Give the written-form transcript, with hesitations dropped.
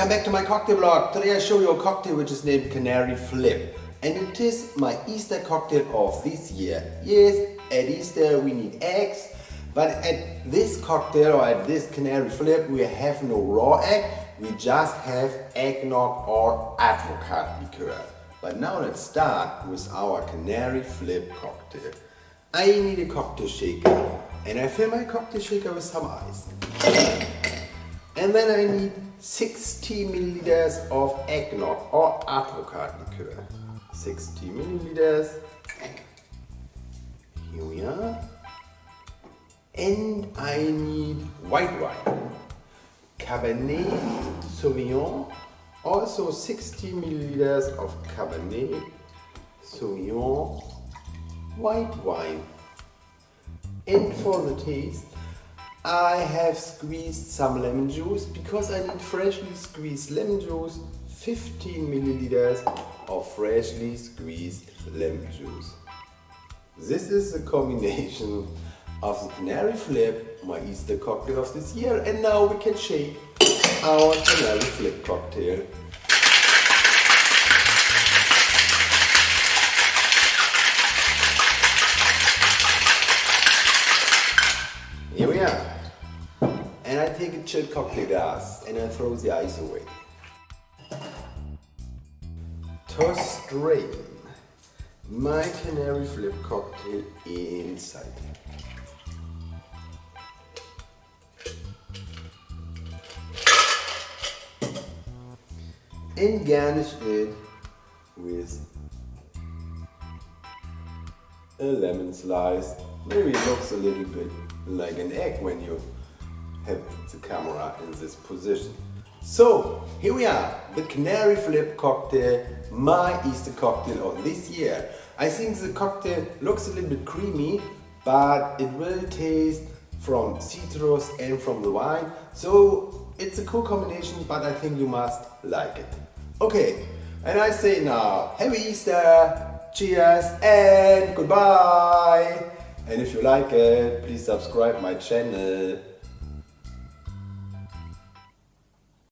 Welcome back to my cocktail blog. Today I show you a cocktail which is named Canary Flip. And it is my Easter cocktail of this year. Yes, at Easter we need eggs. But at this cocktail or at this Canary Flip we have no raw egg. We just have eggnog or Advocaat liqueur. But now let's start with our Canary Flip cocktail. I need a cocktail shaker. And I fill my cocktail shaker with some ice. And then I need 60 milliliters of eggnog or Advocaat liqueur. 60 milliliters. Here we are. And I need white wine. Cabernet Sauvignon. Also 60 milliliters of Cabernet Sauvignon white wine. And for the taste, I have squeezed some lemon juice because I need freshly squeezed lemon juice. 15 milliliters of freshly squeezed lemon juice. This is the combination of the Canary Flip, my Easter cocktail of this year, and now we can shake our Canary Flip cocktail. Here we are. And I take a chilled cocktail glass and I throw the ice away. To strain my Canary Flip cocktail inside. And garnish it with a lemon slice. Maybe it looks a little bit like an egg when you have the camera in this position. So here we are, the Canary Flip cocktail, my Easter cocktail of this year. I think the cocktail looks a little bit creamy, but it will taste from citrus and from the wine. So it's a cool combination, but I think you must like it. Okay, and I say now, happy Easter, cheers and goodbye. And if you like it, please subscribe my channel.